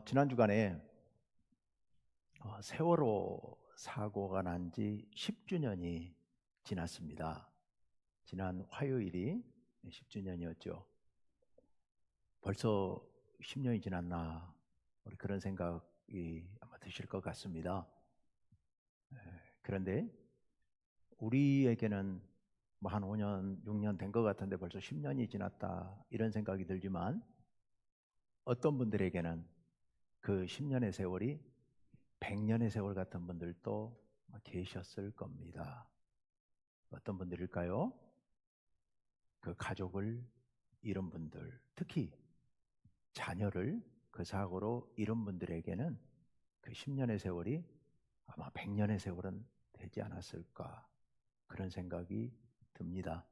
지난 주간에 세월호 사고가 난 지 10주년이 지났습니다. 지난 화요일이 10주년이었죠. 벌써 10년이 지났나, 우리 그런 생각이 아마 드실 것 같습니다. 그런데 우리에게는 뭐 한 5년, 6년 된 것 같은데 벌써 10년이 지났다, 이런 생각이 들지만 어떤 분들에게는 그 10년의 세월이 100년의 세월 같은 분들도 계셨을 겁니다. 어떤 분들일까요? 그 가족을 잃은 분들, 특히 자녀를 그 사고로 잃은 분들에게는 그 10년의 세월이 아마 100년의 세월은 되지 않았을까, 그런 생각이 듭니다.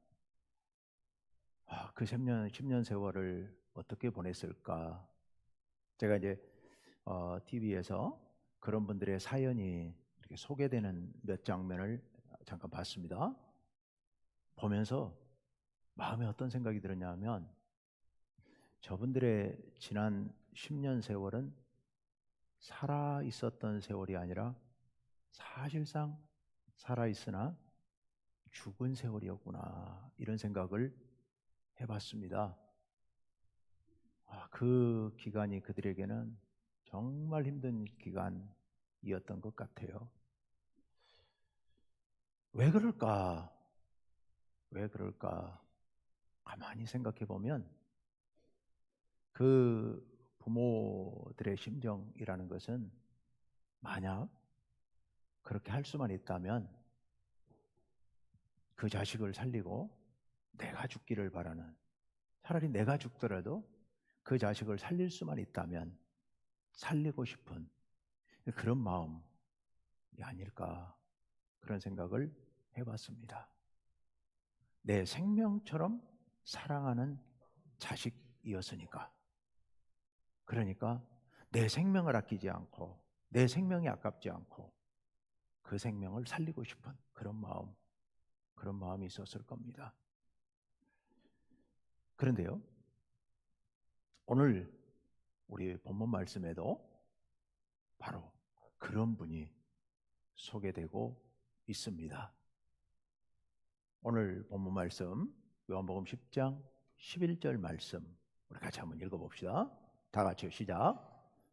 그 10년 세월을 어떻게 보냈을까? 제가 이제 TV에서 그런 분들의 사연이 이렇게 소개되는 몇 장면을 잠깐 봤습니다. 보면서 마음에 어떤 생각이 들었냐면, 저분들의 지난 10년 세월은 살아 있었던 세월이 아니라 사실상 살아 있으나 죽은 세월이었구나, 이런 생각을 해봤습니다. 그 기간이 그들에게는 정말 힘든 기간이었던 것 같아요. 왜 그럴까? 왜 그럴까? 가만히 생각해 보면 그 부모들의 심정이라는 것은, 만약 그렇게 할 수만 있다면 그 자식을 살리고 내가 죽기를 바라는, 차라리 내가 죽더라도 그 자식을 살릴 수만 있다면 살리고 싶은 그런 마음이 아닐까, 그런 생각을 해봤습니다. 내 생명처럼 사랑하는 자식이었으니까. 그러니까 내 생명을 아끼지 않고, 내 생명이 아깝지 않고 그 생명을 살리고 싶은 그런 마음이 있었을 겁니다. 그런데요, 오늘 우리 본문 말씀에도 바로 그런 분이 소개되고 있습니다. 오늘 본문 말씀, 요한복음 10장 11절 말씀, 우리 같이 한번 읽어봅시다. 다 같이요, 시작.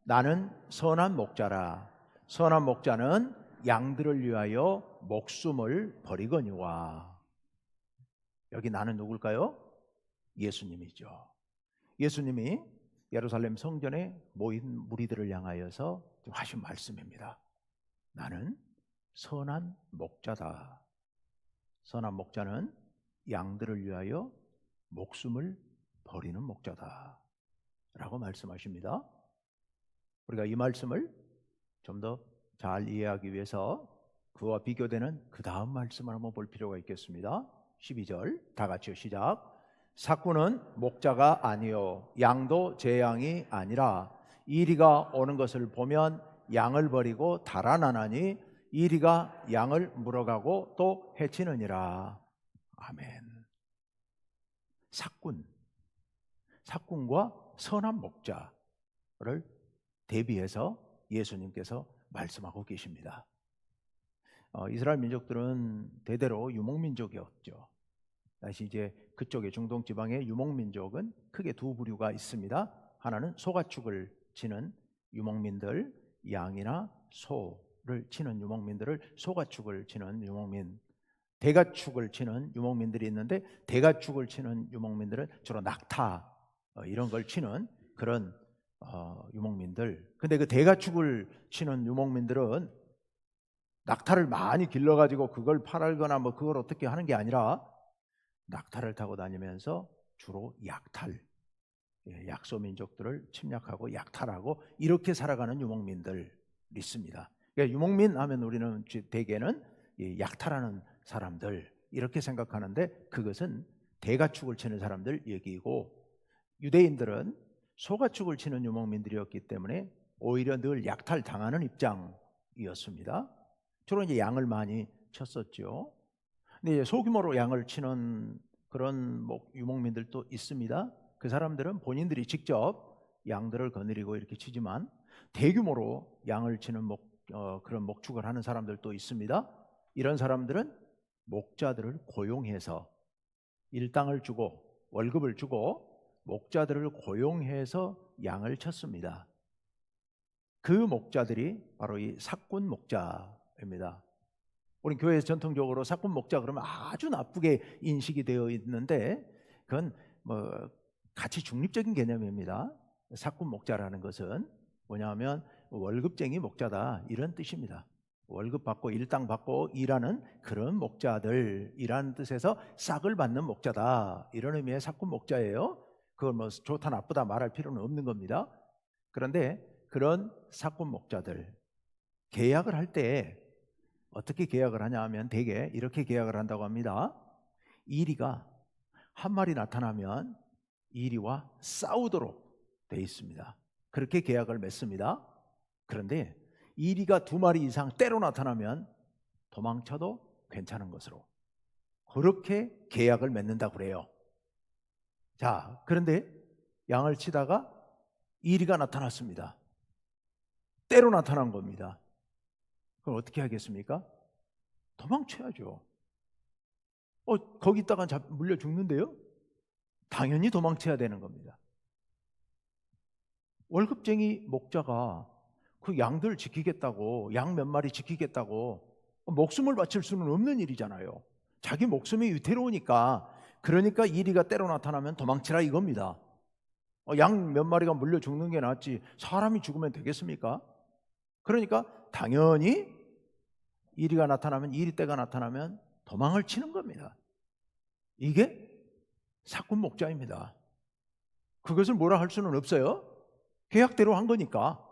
나는 선한 목자라. 선한 목자는 양들을 위하여 목숨을 버리거니와. 여기 나는 누굴까요? 예수님이죠. 예수님이 예루살렘 성전에 모인 무리들을 향하여서 하신 말씀입니다. 나는 선한 목자다. 선한 목자는 양들을 위하여 목숨을 버리는 목자다 라고 말씀하십니다. 우리가 이 말씀을 좀 더 잘 이해하기 위해서 그와 비교되는 그 다음 말씀을 한번 볼 필요가 있겠습니다. 12절 다 같이요, 시작. 삭구는 목자가 아니요 양도 제 양이 아니라 이리가 오는 것을 보면 양을 버리고 달아나나니 이리가 양을 물어가고 또 해치느니라. 아멘. 삭군과 선한 목자를 대비해서 예수님께서 말씀하고 계십니다. 이스라엘 민족들은 대대로 유목민족이었죠. 다시 이제 그쪽에 중동 지방의 유목민족은 크게 두 부류가 있습니다. 하나는 소가축을 치는 유목민들, 양이나 소를 치는 유목민들을 소가축을 치는 유목민, 대가축을 치는 유목민들이 있는데, 대가축을 치는 유목민들은 주로 낙타 이런 걸 치는 그런 유목민들. 근데 그 대가축을 치는 유목민들은 낙타를 많이 길러가지고 그걸 팔거나 뭐 그걸 어떻게 하는 게 아니라 낙타를 타고 다니면서 주로 약소 민족들을 침략하고 약탈하고 이렇게 살아가는 유목민들 있습니다. 그러니까 유목민 하면 우리는 대개는 약탈하는 사람들 이렇게 생각하는데, 그것은 대가축을 치는 사람들 얘기고, 유대인들은 소가축을 치는 유목민들이었기 때문에 오히려 늘 약탈당하는 입장이었습니다. 주로 이제 양을 많이 쳤었죠. 근데 이제 소규모로 양을 치는 그런 유목민들도 있습니다. 그 사람들은 본인들이 직접 양들을 거느리고 이렇게 치지만 대규모로 양을 치는 그런 목축을 하는 사람들도 있습니다. 이런 사람들은 목자들을 고용해서 일당을 주고 월급을 주고 목자들을 고용해서 양을 쳤습니다. 그 목자들이 바로 이 사꾼 목자입니다. 우리 교회에서 전통적으로 사꾼 목자 그러면 아주 나쁘게 인식이 되어 있는데 그건 가치 중립적인 개념입니다. 사꾼 목자라는 것은 뭐냐면 월급쟁이 목자다 이런 뜻입니다. 월급 받고 일당 받고 일하는 그런 목자들이라는 뜻에서 싹을 받는 목자다 이런 의미의 사꾼 목자예요. 그걸 좋다 나쁘다 말할 필요는 없는 겁니다. 그런데 그런 사꾼 목자들 계약을 할 때 어떻게 계약을 하냐 하면 대개 이렇게 계약을 한다고 합니다. 이리가 한 마리 나타나면 이리와 싸우도록 돼 있습니다. 그렇게 계약을 맺습니다. 그런데 이리가 두 마리 이상 때로 나타나면 도망쳐도 괜찮은 것으로 그렇게 계약을 맺는다고 그래요. 자, 그런데 양을 치다가 이리가 나타났습니다. 때로 나타난 겁니다. 그럼 어떻게 하겠습니까? 도망쳐야죠. 거기 있다가 물려 죽는데요? 당연히 도망쳐야 되는 겁니다. 월급쟁이 목자가 그 양들 지키겠다고, 양 몇 마리 지키겠다고 목숨을 바칠 수는 없는 일이잖아요. 자기 목숨이 위태로우니까, 그러니까 이리가 때로 나타나면 도망치라 이겁니다. 양 몇 마리가 물려 죽는 게 낫지 사람이 죽으면 되겠습니까? 그러니까 당연히 이리가 나타나면, 이리 때가 나타나면 도망을 치는 겁니다. 이게 사꾼 목자입니다. 그것을 뭐라 할 수는 없어요. 계약대로 한 거니까.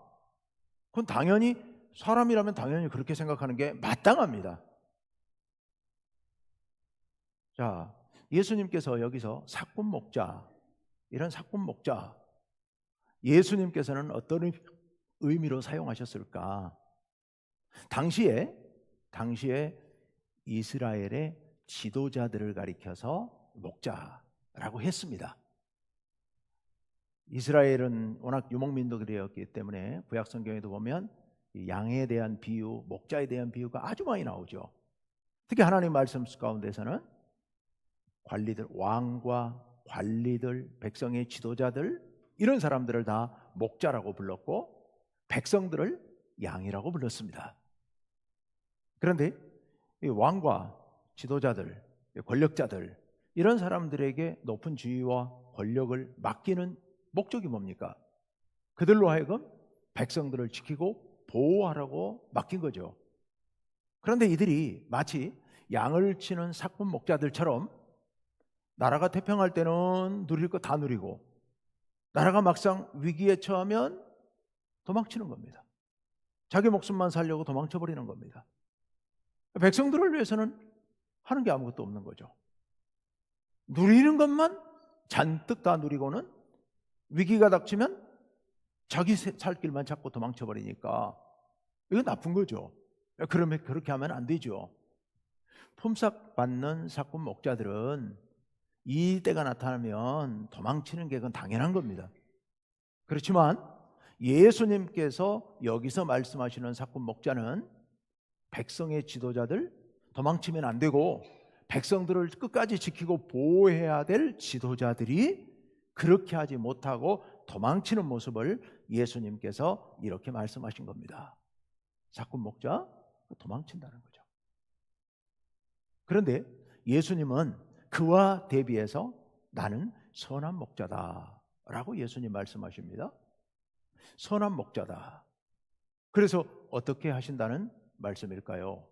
그건 당연히 사람이라면 당연히 그렇게 생각하는 게 마땅합니다. 자, 예수님께서 여기서 사꾼 목자, 이런 사꾼 목자, 예수님께서는 어떤 의미로 사용하셨을까? 당시에 이스라엘의 지도자들을 가리켜서 목자라고 했습니다. 이스라엘은 워낙 유목민족이었기 때문에 구약 성경에도 보면 양에 대한 비유, 목자에 대한 비유가 아주 많이 나오죠. 특히 하나님 말씀 가운데서는 관리들, 왕과 관리들, 백성의 지도자들 이런 사람들을 다 목자라고 불렀고 백성들을 양이라고 불렀습니다. 그런데 이 왕과 지도자들, 권력자들 이런 사람들에게 높은 지위와 권력을 맡기는 목적이 뭡니까? 그들로 하여금 백성들을 지키고 보호하라고 맡긴 거죠. 그런데 이들이 마치 양을 치는 사꾼 목자들처럼 나라가 태평할 때는 누릴 거 다 누리고 나라가 막상 위기에 처하면 도망치는 겁니다. 자기 목숨만 살려고 도망쳐버리는 겁니다. 백성들을 위해서는 하는 게 아무것도 없는 거죠. 누리는 것만 잔뜩 다 누리고는 위기가 닥치면 자기 살 길만 찾고 도망쳐버리니까 이건 나쁜 거죠. 그러면 그렇게 하면 안 되죠. 품삯 받는 사꾼 목자들은 이 때가 나타나면 도망치는 게 그건 당연한 겁니다. 그렇지만 예수님께서 여기서 말씀하시는 사꾼 목자는 백성의 지도자들, 도망치면 안 되고 백성들을 끝까지 지키고 보호해야 될 지도자들이 그렇게 하지 못하고 도망치는 모습을 예수님께서 이렇게 말씀하신 겁니다. 사꾼 목자 도망친다는 거죠. 그런데 예수님은 그와 대비해서 나는 선한 목자다 라고 예수님 말씀하십니다. 선한 목자다. 그래서 어떻게 하신다는 말씀일까요?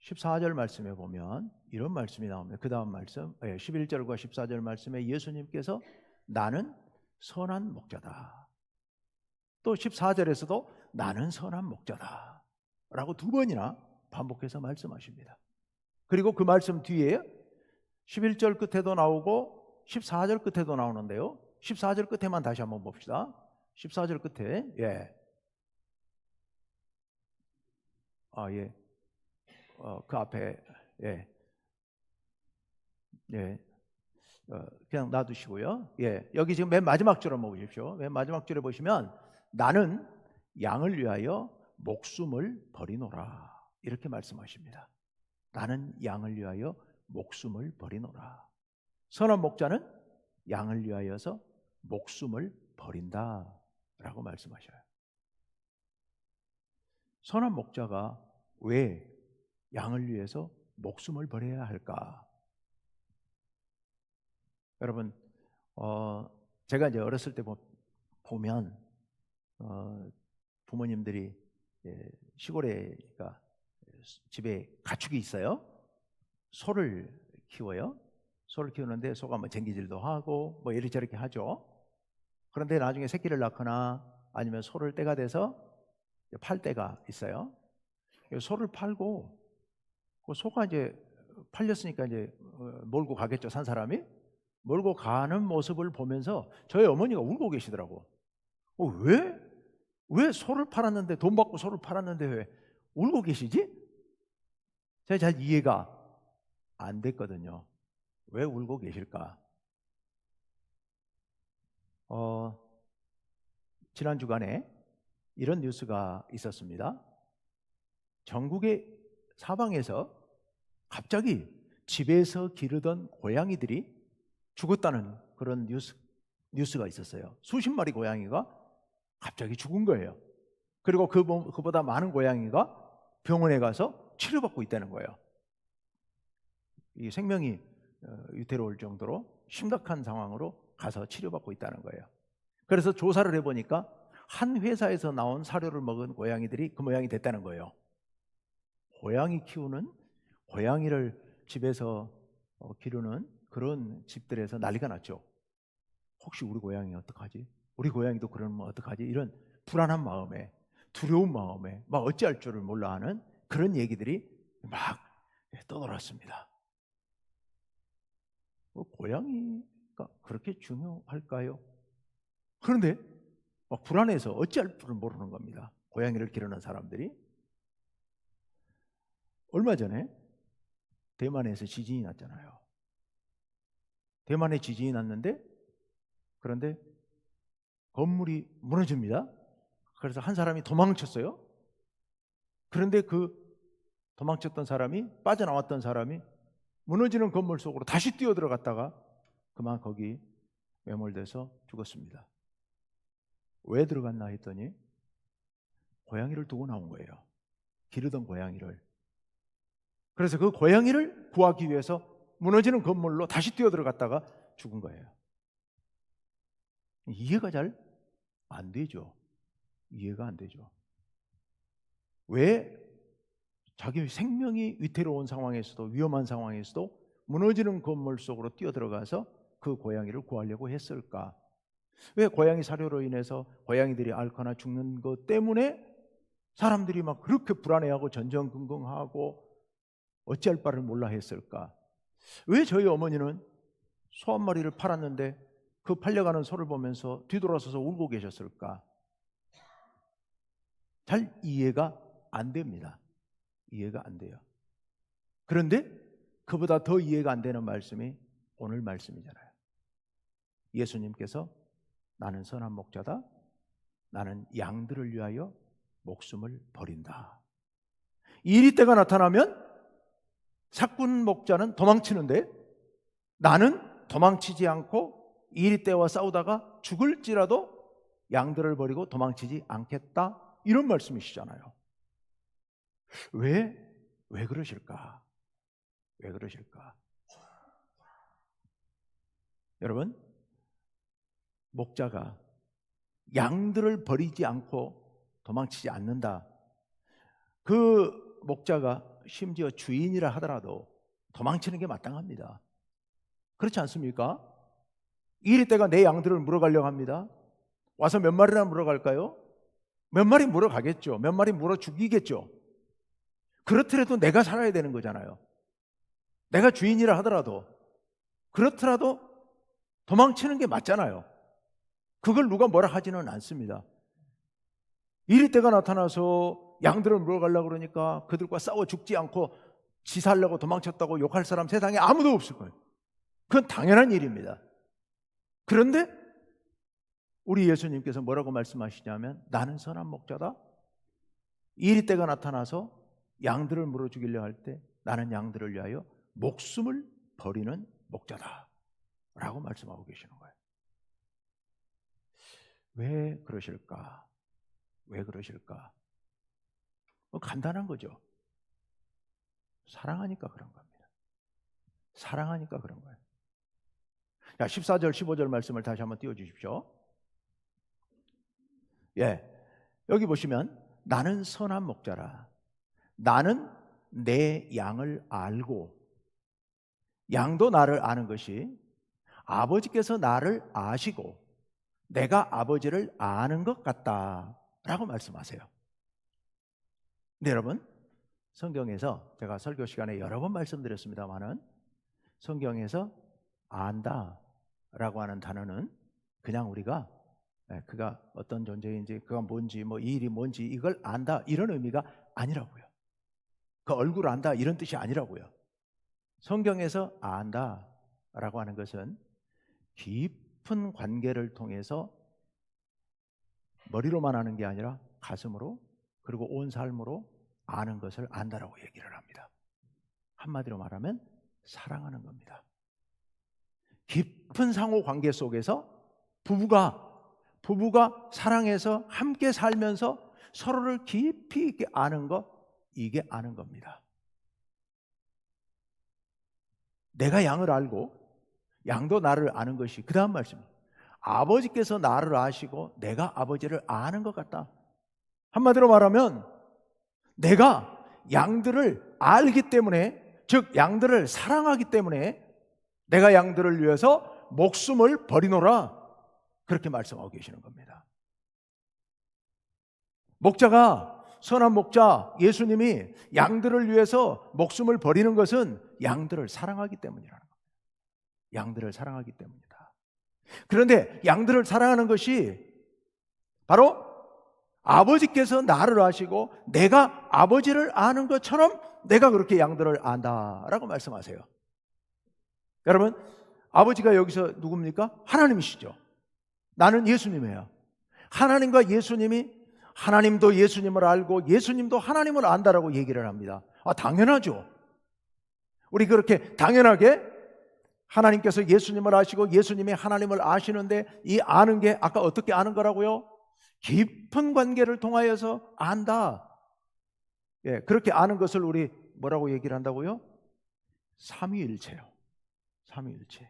14절 말씀에 보면 이런 말씀이 나옵니다. 그 다음 말씀 11절과 14절 말씀에 예수님께서 나는 선한 목자다. 또 14절에서도 나는 선한 목자다 라고 두 번이나 반복해서 말씀하십니다. 그리고 그 말씀 뒤에 11절 끝에도 나오고 14절 끝에도 나오는데요. 14절 끝에만 다시 한번 봅시다. 14절 끝에 그 앞에 그냥 놔두시고요. 예, 여기 지금 맨 마지막 줄 한번 보십시오. 맨 마지막 줄에 보시면 나는 양을 위하여 목숨을 버리노라 이렇게 말씀하십니다. 나는 양을 위하여 목숨을 버리노라. 선한 목자는 양을 위하여서 목숨을 버린다라고 말씀하셔요. 선한 목자가 왜 양을 위해서 목숨을 버려야 할까? 여러분, 제가 이제 어렸을 때 보면 부모님들이 시골에 집에 가축이 있어요. 소를 키워요. 소를 키우는데 소가 뭐 쟁기질도 하고 뭐 이리저리 하죠. 그런데 나중에 새끼를 낳거나 아니면 소를 떼가 돼서 팔 때가 있어요. 소를 팔고 그 소가 이제 팔렸으니까 이제 몰고 가겠죠. 산 사람이 몰고 가는 모습을 보면서 저희 어머니가 울고 계시더라고. 왜 소를 팔았는데 돈 받고 소를 팔았는데 왜 울고 계시지? 제가 잘 이해가 안 됐거든요. 왜 울고 계실까? 지난 주간에 이런 뉴스가 있었습니다. 전국의 사방에서 갑자기 집에서 기르던 고양이들이 죽었다는 그런 뉴스가 있었어요. 수십 마리 고양이가 갑자기 죽은 거예요. 그리고 그보다 많은 고양이가 병원에 가서 치료받고 있다는 거예요. 이 생명이 위태로울 정도로 심각한 상황으로 가서 치료받고 있다는 거예요. 그래서 조사를 해보니까 한 회사에서 나온 사료를 먹은 고양이들이 그 모양이 됐다는 거예요. 고양이 키우는, 고양이를 집에서 기르는 그런 집들에서 난리가 났죠. 혹시 우리 고양이 어떡하지? 우리 고양이도 그러면 어떡하지? 이런 불안한 마음에, 두려운 마음에 막 어찌할 줄을 몰라 하는 그런 얘기들이 막 떠돌았습니다. 고양이가 그렇게 중요할까요? 그런데 막 불안해서 어찌할 줄을 모르는 겁니다. 고양이를 기르는 사람들이. 얼마 전에 대만에서 지진이 났잖아요. 대만에 지진이 났는데 그런데 건물이 무너집니다. 그래서 한 사람이 도망쳤어요. 그런데 그 도망쳤던 사람이, 빠져나왔던 사람이 무너지는 건물 속으로 다시 뛰어들어갔다가 그만 거기 매몰돼서 죽었습니다. 왜 들어갔나 했더니 고양이를 두고 나온 거예요. 기르던 고양이를. 그래서 그 고양이를 구하기 위해서 무너지는 건물로 다시 뛰어들어갔다가 죽은 거예요. 이해가 잘 안 되죠. 이해가 안 되죠. 왜 자기 생명이 위태로운 상황에서도, 위험한 상황에서도 무너지는 건물 속으로 뛰어들어가서 그 고양이를 구하려고 했을까? 왜 고양이 사료로 인해서 고양이들이 앓거나 죽는 것 때문에 사람들이 막 그렇게 불안해하고 전전긍긍하고 어찌할 바를 몰라 했을까? 왜 저희 어머니는 소 한 마리를 팔았는데 그 팔려가는 소를 보면서 뒤돌아서서 울고 계셨을까? 잘 이해가 안 됩니다. 이해가 안 돼요. 그런데 그보다 더 이해가 안 되는 말씀이 오늘 말씀이잖아요. 예수님께서 나는 선한 목자다. 나는 양들을 위하여 목숨을 버린다. 이리 때가 나타나면 삭군 목자는 도망치는데 나는 도망치지 않고 이리 때와 싸우다가 죽을지라도 양들을 버리고 도망치지 않겠다. 이런 말씀이시잖아요. 왜 그러실까? 왜 그러실까? 여러분, 목자가 양들을 버리지 않고 도망치지 않는다. 그 목자가 심지어 주인이라 하더라도 도망치는 게 마땅합니다. 그렇지 않습니까? 이리 때가 내 양들을 물어가려고 합니다. 와서 몇 마리나 물어갈까요? 몇 마리 물어가겠죠. 몇 마리 물어 죽이겠죠. 그렇더라도 내가 살아야 되는 거잖아요. 내가 주인이라 하더라도, 그렇더라도 도망치는 게 맞잖아요. 그걸 누가 뭐라 하지는 않습니다. 이리 때가 나타나서 양들을 물어가려고 그러니까 그들과 싸워 죽지 않고 지 살려고 도망쳤다고 욕할 사람 세상에 아무도 없을 거예요. 그건 당연한 일입니다. 그런데 우리 예수님께서 뭐라고 말씀하시냐면 나는 선한 목자다. 이리 때가 나타나서 양들을 물어 죽이려 할 때 나는 양들을 위하여 목숨을 버리는 목자다 라고 말씀하고 계시는 거예요. 왜 그러실까? 왜 그러실까? 간단한 거죠. 사랑하니까 그런 겁니다. 사랑하니까 그런 거예요. 자, 14절 15절 말씀을 다시 한번 띄워주십시오. 예, 여기 보시면 나는 선한 목자라. 나는 내 양을 알고, 양도 나를 아는 것이 아버지께서 나를 아시고 내가 아버지를 아는 것 같다라고 말씀하세요. 네, 여러분, 성경에서 제가 설교 시간에 여러 번 말씀드렸습니다만은 성경에서 안다라고 하는 단어는 그냥 우리가 그가 어떤 존재인지 그가 뭔지 뭐 이 일이 뭔지 이걸 안다 이런 의미가 아니라고요. 그 얼굴 안다 이런 뜻이 아니라고요. 성경에서 안다라고 하는 것은 깊은 관계를 통해서 머리로만 아는 게 아니라 가슴으로 그리고 온 삶으로 아는 것을 안다라고 얘기를 합니다. 한마디로 말하면 사랑하는 겁니다. 깊은 상호 관계 속에서 부부가 사랑해서 함께 살면서 서로를 깊이 있게 아는 것, 이게 아는 겁니다. 내가 양을 알고 양도 나를 아는 것이 그 다음 말씀입니다. 아버지께서 나를 아시고 내가 아버지를 아는 것 같다. 한마디로 말하면 내가 양들을 알기 때문에, 즉 양들을 사랑하기 때문에 내가 양들을 위해서 목숨을 버리노라, 그렇게 말씀하고 계시는 겁니다. 목자가, 선한 목자 예수님이 양들을 위해서 목숨을 버리는 것은 양들을 사랑하기 때문이라는 겁니다. 양들을 사랑하기 때문이다. 그런데 양들을 사랑하는 것이 바로 아버지께서 나를 아시고 내가 아버지를 아는 것처럼 내가 그렇게 양들을 안다라고 말씀하세요. 여러분, 아버지가 여기서 누굽니까? 하나님이시죠. 나는 예수님이에요. 하나님과 예수님이, 하나님도 예수님을 알고 예수님도 하나님을 안다라고 얘기를 합니다. 당연하죠. 우리 그렇게 당연하게 하나님께서 예수님을 아시고 예수님이 하나님을 아시는데 이 아는 게 아까 어떻게 아는 거라고요? 깊은 관계를 통하여서 안다. 예, 그렇게 아는 것을 우리 뭐라고 얘기를 한다고요? 삼위일체요. 삼위일체.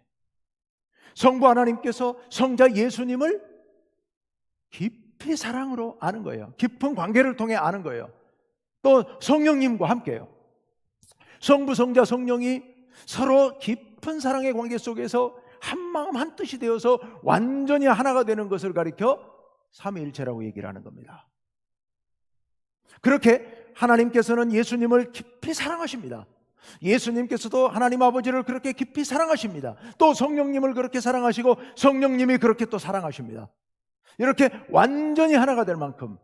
성부 하나님께서 성자 예수님을 깊이 사랑으로 아는 거예요. 깊은 관계를 통해 아는 거예요. 또 성령님과 함께요. 성부, 성자, 성령이 서로 깊은 사랑의 관계 속에서 한 마음 한 뜻이 되어서 완전히 하나가 되는 것을 가리켜 삼위일체라고 얘기를 하는 겁니다. 그렇게 하나님께서는 예수님을 깊이 사랑하십니다. 예수님께서도 하나님 아버지를 그렇게 깊이 사랑하십니다. 또 성령님을 그렇게 사랑하시고 성령님이 그렇게 또 사랑하십니다. 이렇게 완전히 하나가 될 만큼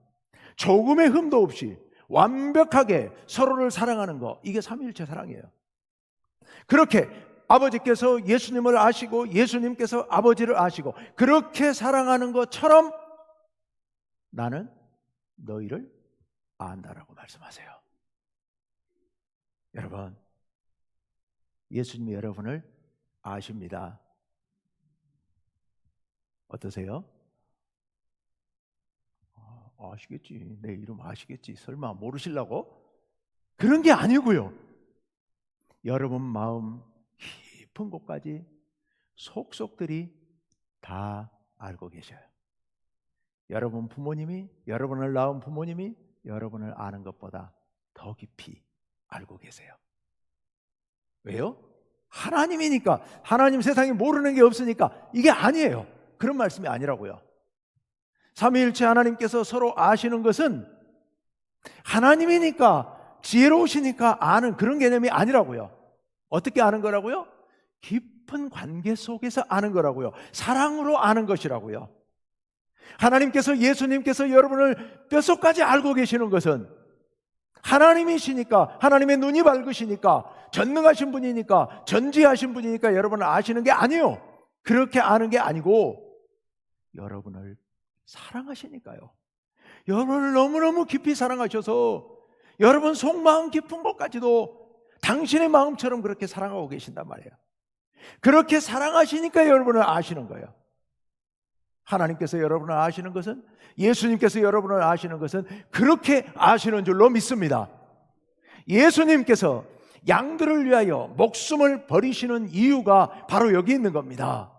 조금의 흠도 없이 완벽하게 서로를 사랑하는 거, 이게 삼위일체 사랑이에요. 그렇게 아버지께서 예수님을 아시고 예수님께서 아버지를 아시고 그렇게 사랑하는 것처럼 나는 너희를 안다라고 말씀하세요. 여러분, 예수님이 여러분을 아십니다. 어떠세요? 아시겠지. 내 이름 아시겠지. 설마 모르시려고? 그런 게 아니고요. 여러분 마음 깊은 곳까지 속속들이 다 알고 계셔요. 여러분 부모님이, 여러분을 낳은 부모님이 여러분을 아는 것보다 더 깊이 알고 계세요. 왜요? 하나님이니까. 하나님 세상에 모르는 게 없으니까. 이게 아니에요. 그런 말씀이 아니라고요. 삼위일체 하나님께서 서로 아시는 것은 하나님이니까, 지혜로우시니까 아는 그런 개념이 아니라고요. 어떻게 아는 거라고요? 깊은 관계 속에서 아는 거라고요. 사랑으로 아는 것이라고요. 하나님께서, 예수님께서 여러분을 뼛속까지 알고 계시는 것은 하나님이시니까, 하나님의 눈이 밝으시니까 전능하신 분이니까, 전지하신 분이니까 여러분을 아시는 게 아니에요. 그렇게 아는 게 아니고 여러분을 사랑하시니까요. 여러분을 너무너무 깊이 사랑하셔서 여러분 속마음 깊은 것까지도 당신의 마음처럼 그렇게 사랑하고 계신단 말이에요. 그렇게 사랑하시니까 여러분을 아시는 거예요. 하나님께서 여러분을 아시는 것은, 예수님께서 여러분을 아시는 것은 그렇게 아시는 줄로 믿습니다. 예수님께서 양들을 위하여 목숨을 버리시는 이유가 바로 여기 있는 겁니다.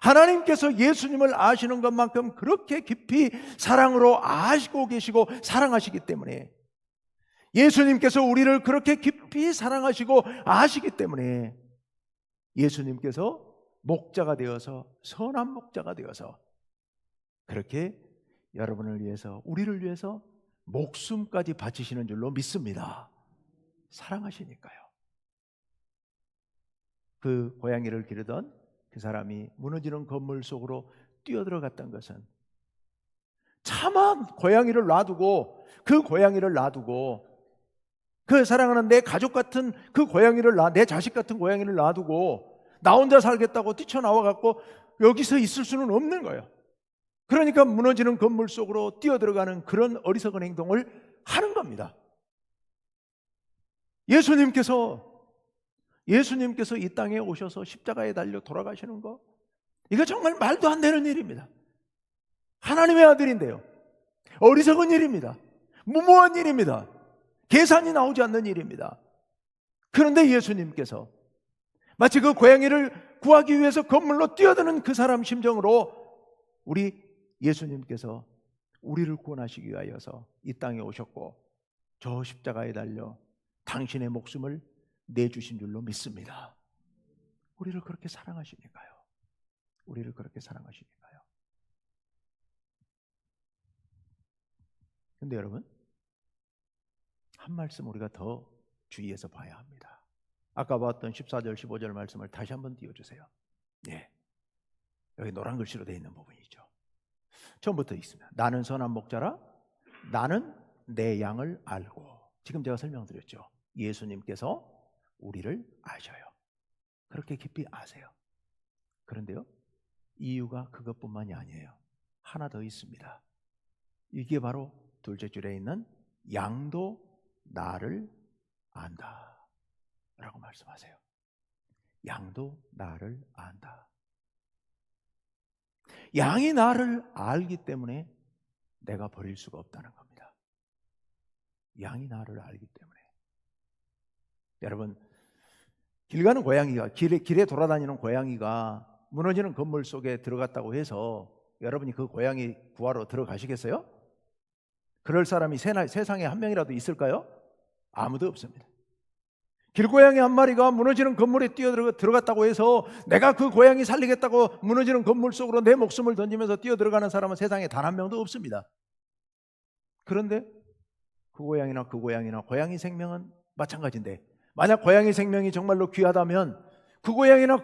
하나님께서 예수님을 아시는 것만큼 그렇게 깊이 사랑으로 아시고 계시고 사랑하시기 때문에, 예수님께서 우리를 그렇게 깊이 사랑하시고 아시기 때문에 예수님께서 목자가 되어서, 선한 목자가 되어서 그렇게 여러분을 위해서, 우리를 위해서 목숨까지 바치시는 줄로 믿습니다. 사랑하시니까요. 그 고양이를 기르던 그 사람이 무너지는 건물 속으로 뛰어들어갔던 것은, 차마 고양이를 놔두고, 그 고양이를 놔두고, 그 사랑하는 내 가족 같은 그 고양이를, 내 자식 같은 고양이를 놔두고 나 혼자 살겠다고 뛰쳐나와갖고 여기서 있을 수는 없는 거예요. 그러니까 무너지는 건물 속으로 뛰어들어가는 그런 어리석은 행동을 하는 겁니다. 예수님께서 이 땅에 오셔서 십자가에 달려 돌아가시는 거, 이거 정말 말도 안 되는 일입니다. 하나님의 아들인데요. 어리석은 일입니다. 무모한 일입니다. 계산이 나오지 않는 일입니다. 그런데 예수님께서 마치 그 고양이를 구하기 위해서 건물로 뛰어드는 그 사람 심정으로 우리 예수님께서 우리를 구원하시기 위하여서 이 땅에 오셨고 저 십자가에 달려 당신의 목숨을 내주신 줄로 믿습니다. 우리를 그렇게 사랑하시니까요. 우리를 그렇게 사랑하시니까요. 그런데 여러분, 한 말씀 우리가 더 주의해서 봐야 합니다. 아까 봤던 14절 15절 말씀을 다시 한번 띄워주세요. 네, 여기 노란 글씨로 되어 있는 부분이죠. 처음부터 있습니다. 나는 선한 목자라, 나는 내 양을 알고. 지금 제가 설명드렸죠. 예수님께서 우리를 아셔요. 그렇게 깊이 아세요. 그런데요, 이유가 그것뿐만이 아니에요. 하나 더 있습니다. 이게 바로 둘째 줄에 있는 양도 나를 안다 라고 말씀하세요. 양도 나를 안다. 양이 나를 알기 때문에 내가 버릴 수가 없다는 겁니다. 양이 나를 알기 때문에. 여러분, 길 가는 고양이가, 길에 돌아다니는 고양이가 무너지는 건물 속에 들어갔다고 해서 여러분이 그 고양이 구하러 들어가시겠어요? 그럴 사람이 세상에 한 명이라도 있을까요? 아무도 없습니다. 길고양이 한 마리가 무너지는 건물에 들어갔다고 해서 내가 그 고양이 살리겠다고 무너지는 건물 속으로 내 목숨을 던지면서 뛰어들어가는 사람은 세상에 단 한 명도 없습니다. 그런데 그 고양이나 고양이 생명은 마찬가지인데, 만약 고양이 생명이 정말로 귀하다면 그 고양이나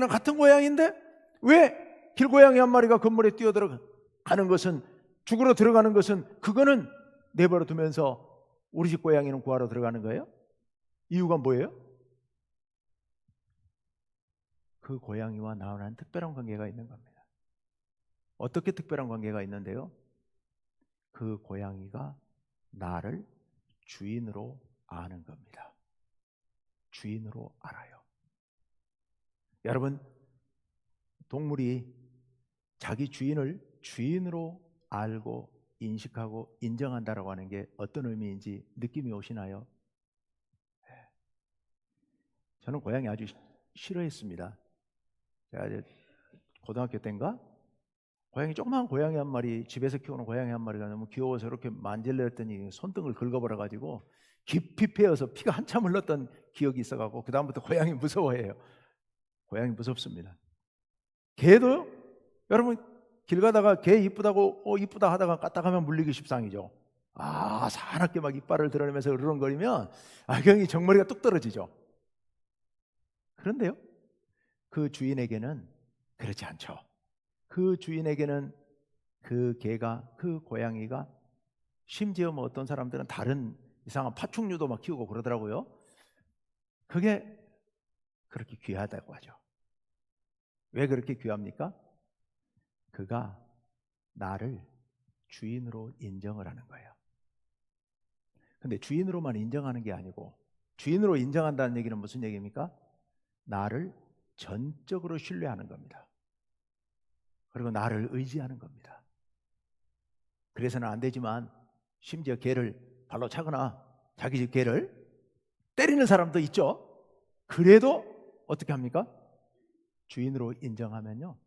같은 고양이인데 왜 길고양이 한 마리가 건물에 뛰어들어가는 것은, 죽으러 들어가는 것은, 그거는 내버려 두면서 우리 집 고양이는 구하러 들어가는 거예요? 이유가 뭐예요? 그 고양이와 나와는 특별한 관계가 있는 겁니다. 어떻게 특별한 관계가 있는데요? 그 고양이가 나를 주인으로 아는 겁니다. 주인으로 알아요. 여러분, 동물이 자기 주인을 주인으로 알고 인식하고 인정한다라고 하는 게 어떤 의미인지 느낌이 오시나요? 저는 고양이 아주 싫어했습니다. 제가 이제 고등학교 때인가 고양이, 조그만 고양이 한 마리, 집에서 키우는 고양이 한 마리가 너무 귀여워서 이렇게 만질려 했더니 손등을 긁어버려 가지고 깊이 패여서 피가 한참 흘렀던 기억이 있어가지고 그 다음부터 고양이 무서워해요. 고양이 무섭습니다. 개도 여러분 길 가다가 개 이쁘다고 이쁘다 하다가 까딱하면 물리기 십상이죠. 사납게 막 이빨을 드러내면서 으르렁거리면 경이 정머리가 뚝 떨어지죠. 그런데요, 그 주인에게는 그렇지 않죠. 그 주인에게는 그 개가, 그 고양이가, 심지어 어떤 사람들은 다른 이상한 파충류도 막 키우고 그러더라고요. 그게 그렇게 귀하다고 하죠. 왜 그렇게 귀합니까? 그가 나를 주인으로 인정을 하는 거예요. 근데 주인으로만 인정하는 게 아니고, 주인으로 인정한다는 얘기는 무슨 얘기입니까? 나를 전적으로 신뢰하는 겁니다. 그리고 나를 의지하는 겁니다. 그래서는 안 되지만 심지어 개를 발로 차거나 자기 집 개를 때리는 사람도 있죠. 그래도 어떻게 합니까? 주인으로 인정하면요,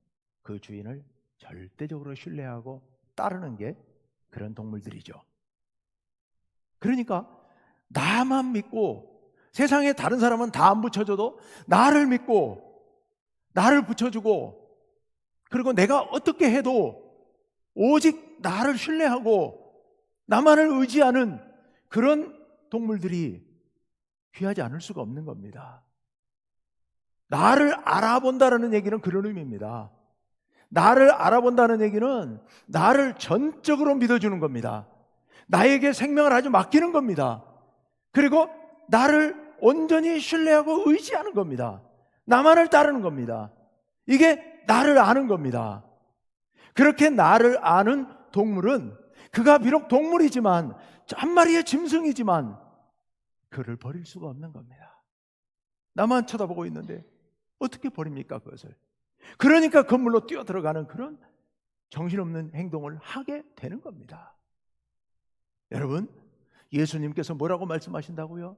그 주인을 절대적으로 신뢰하고 따르는 게 그런 동물들이죠. 그러니까 나만 믿고, 세상에 다른 사람은 다 안 붙여줘도 나를 믿고 나를 붙여주고, 그리고 내가 어떻게 해도 오직 나를 신뢰하고 나만을 의지하는 그런 동물들이 귀하지 않을 수가 없는 겁니다. 나를 알아본다는 얘기는 그런 의미입니다. 나를 알아본다는 얘기는 나를 전적으로 믿어주는 겁니다. 나에게 생명을 아주 맡기는 겁니다. 그리고 나를 온전히 신뢰하고 의지하는 겁니다. 나만을 따르는 겁니다. 이게 나를 아는 겁니다. 그렇게 나를 아는 동물은, 그가 비록 동물이지만, 한 마리의 짐승이지만 그를 버릴 수가 없는 겁니다. 나만 쳐다보고 있는데 어떻게 버립니까, 그것을? 그러니까 건물로 뛰어들어가는 그런 정신없는 행동을 하게 되는 겁니다. 여러분, 예수님께서 뭐라고 말씀하신다고요?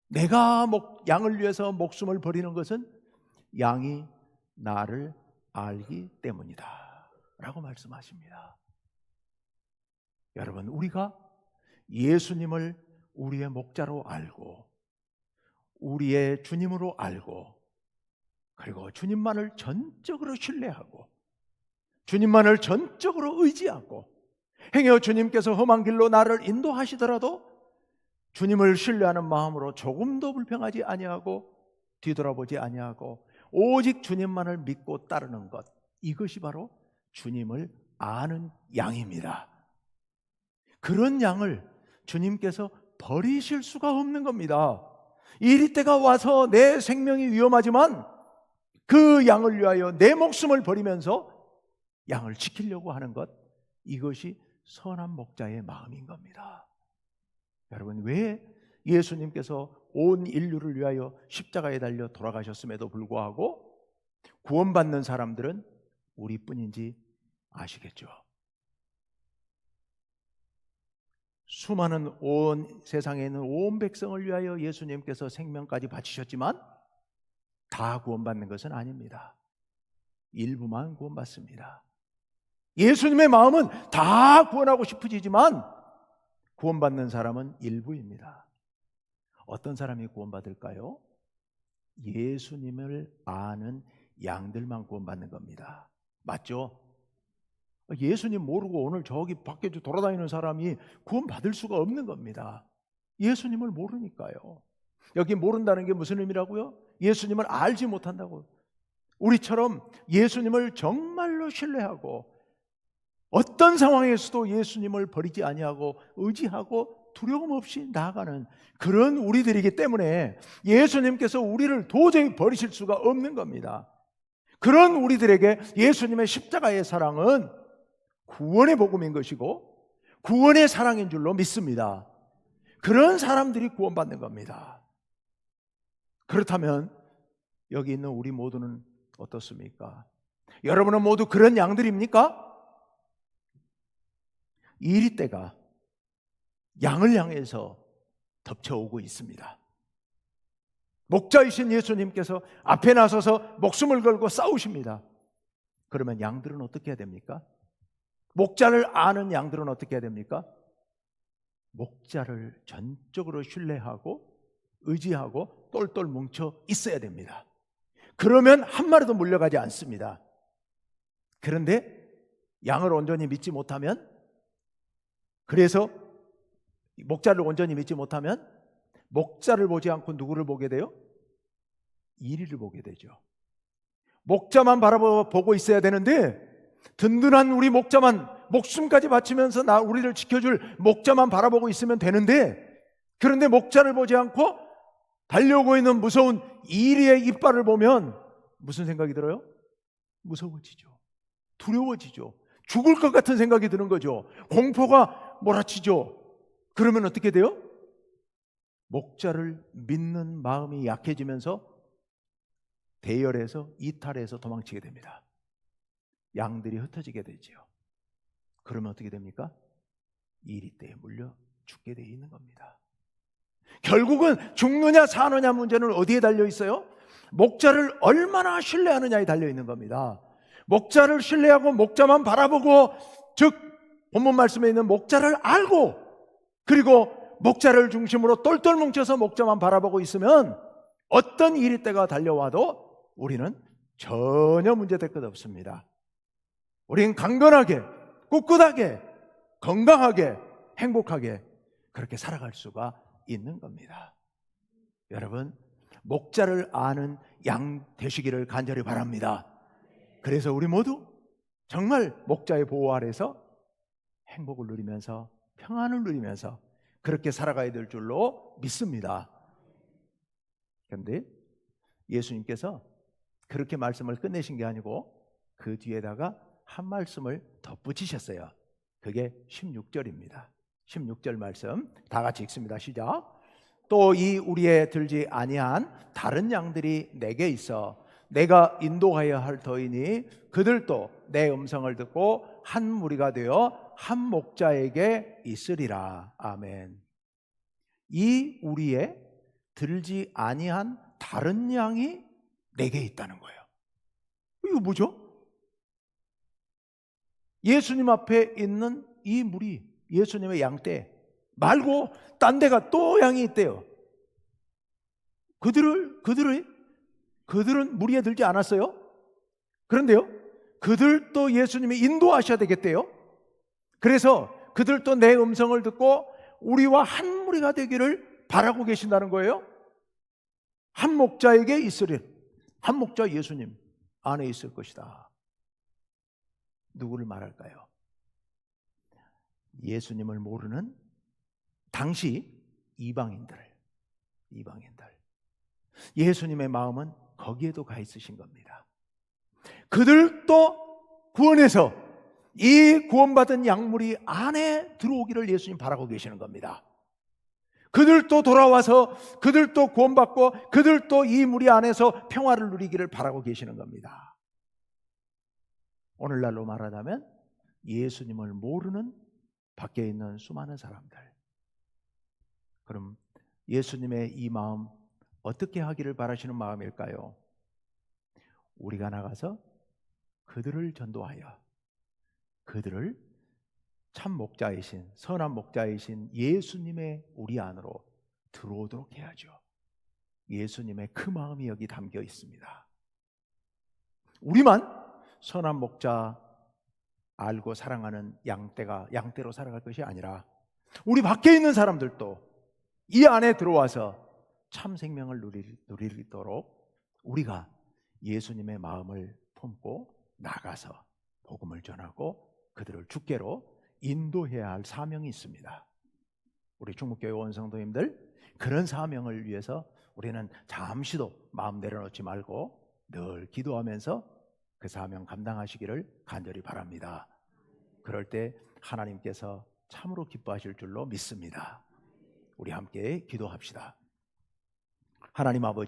내가 양을 위해서 목숨을 버리는 것은 양이 나를 알기 때문이다 라고 말씀하십니다. 여러분, 우리가 예수님을 우리의 목자로 알고 우리의 주님으로 알고, 그리고 주님만을 전적으로 신뢰하고 주님만을 전적으로 의지하고, 행여 주님께서 험한 길로 나를 인도하시더라도 주님을 신뢰하는 마음으로 조금도 불평하지 아니하고 뒤돌아보지 아니하고 오직 주님만을 믿고 따르는 것, 이것이 바로 주님을 아는 양입니다. 그런 양을 주님께서 버리실 수가 없는 겁니다. 이리 때가 와서 내 생명이 위험하지만 그 양을 위하여 내 목숨을 버리면서 양을 지키려고 하는 것, 이것이 선한 목자의 마음인 겁니다. 여러분, 왜 예수님께서 온 인류를 위하여 십자가에 달려 돌아가셨음에도 불구하고 구원받는 사람들은 우리뿐인지 아시겠죠? 수많은 온 세상에 있는 온 백성을 위하여 예수님께서 생명까지 바치셨지만 다 구원받는 것은 아닙니다. 일부만 구원받습니다. 예수님의 마음은 다 구원하고 싶으시지만 구원받는 사람은 일부입니다. 어떤 사람이 구원받을까요? 예수님을 아는 양들만 구원받는 겁니다. 맞죠? 예수님 모르고 오늘 저기 밖에 돌아다니는 사람이 구원받을 수가 없는 겁니다. 예수님을 모르니까요. 여기 모른다는 게 무슨 의미라고요? 예수님을 알지 못한다고. 우리처럼 예수님을 정말로 신뢰하고 어떤 상황에서도 예수님을 버리지 아니하고 의지하고 두려움 없이 나아가는 그런 우리들이기 때문에 예수님께서 우리를 도저히 버리실 수가 없는 겁니다. 그런 우리들에게 예수님의 십자가의 사랑은 구원의 복음인 것이고 구원의 사랑인 줄로 믿습니다. 그런 사람들이 구원받는 겁니다. 그렇다면 여기 있는 우리 모두는 어떻습니까? 여러분은 모두 그런 양들입니까? 이리 때가 양을 향해서 덮쳐오고 있습니다. 목자이신 예수님께서 앞에 나서서 목숨을 걸고 싸우십니다. 그러면 양들은 어떻게 해야 됩니까? 목자를 아는 양들은 어떻게 해야 됩니까? 목자를 전적으로 신뢰하고 의지하고 똘똘 뭉쳐 있어야 됩니다. 그러면 한 마리도 물려가지 않습니다. 그런데 양을 온전히 믿지 못하면, 그래서 목자를 온전히 믿지 못하면 목자를 보지 않고 누구를 보게 돼요? 이리를 보게 되죠. 목자만 바라보고 있어야 되는데 든든한 우리 목자만, 목숨까지 바치면서 우리를 지켜줄 목자만 바라보고 있으면 되는데, 그런데 목자를 보지 않고 달려오고 있는 무서운 이리의 이빨을 보면 무슨 생각이 들어요? 무서워지죠. 두려워지죠. 죽을 것 같은 생각이 드는 거죠. 공포가 몰아치죠. 그러면 어떻게 돼요? 목자를 믿는 마음이 약해지면서 대열에서 이탈해서 도망치게 됩니다. 양들이 흩어지게 되죠. 그러면 어떻게 됩니까? 이리떼에 물려 죽게 돼 있는 겁니다. 결국은 죽느냐 사느냐 문제는 어디에 달려 있어요? 목자를 얼마나 신뢰하느냐에 달려 있는 겁니다. 목자를 신뢰하고 목자만 바라보고, 즉 본문 말씀에 있는 목자를 알고, 그리고 목자를 중심으로 똘똘 뭉쳐서 목자만 바라보고 있으면 어떤 이리떼가 달려와도 우리는 전혀 문제될 것 없습니다. 우리는 강건하게, 꿋꿋하게, 건강하게, 행복하게 그렇게 살아갈 수가 있는 겁니다. 여러분, 목자를 아는 양 되시기를 간절히 바랍니다. 그래서 우리 모두 정말 목자의 보호 아래서 행복을 누리면서 평안을 누리면서 그렇게 살아가야 될 줄로 믿습니다. 그런데 예수님께서 그렇게 말씀을 끝내신 게 아니고 그 뒤에다가 한 말씀을 덧붙이셨어요. 그게 16절입니다. 16절 말씀 다 같이 읽습니다. 시작. 또 이 우리에 들지 아니한 다른 양들이 내게 있어 내가 인도하여 할 터이니 그들도 내 음성을 듣고 한 무리가 되어 한 목자에게 있으리라. 아멘. 이 우리에 들지 아니한 다른 양이 내게 있다는 거예요. 이거 뭐죠? 예수님 앞에 있는 이 무리, 예수님의 양떼 말고 딴 데가 또 양이 있대요. 그들은 무리에 들지 않았어요. 그런데요, 그들도 예수님이 인도하셔야 되겠대요. 그래서 그들도 내 음성을 듣고 우리와 한 무리가 되기를 바라고 계신다는 거예요. 한 목자에게 있으리. 한 목자 예수님 안에 있을 것이다. 누구를 말할까요? 예수님을 모르는 당시 이방인들. 예수님의 마음은 거기에도 가 있으신 겁니다. 그들도 구원해서 이 구원받은 양물이 안에 들어오기를 예수님 바라고 계시는 겁니다. 그들도 돌아와서 그들도 구원받고 그들도 이 무리 안에서 평화를 누리기를 바라고 계시는 겁니다. 오늘날로 말하자면 예수님을 모르는 밖에 있는 수많은 사람들. 그럼 예수님의 이 마음 어떻게 하기를 바라시는 마음일까요? 우리가 나가서 그들을 전도하여 그들을 참 목자이신 선한 목자이신 예수님의 우리 안으로 들어오도록 해야죠. 예수님의 그 마음이 여기 담겨 있습니다. 우리만 선한 목자 알고 사랑하는 양떼로 살아갈 것이 아니라 우리 밖에 있는 사람들도 이 안에 들어와서 참 생명을 누리도록 우리가 예수님의 마음을 품고 나가서 복음을 전하고 그들을 주께로 인도해야 할 사명이 있습니다. 우리 충북교회 원성도님들, 그런 사명을 위해서 우리는 잠시도 마음 내려놓지 말고 늘 기도하면서 그 사명 감당하시기를 간절히 바랍니다. 그럴 때 하나님께서 참으로 기뻐하실 줄로 믿습니다. 우리 함께 기도합시다. 하나님 아버지,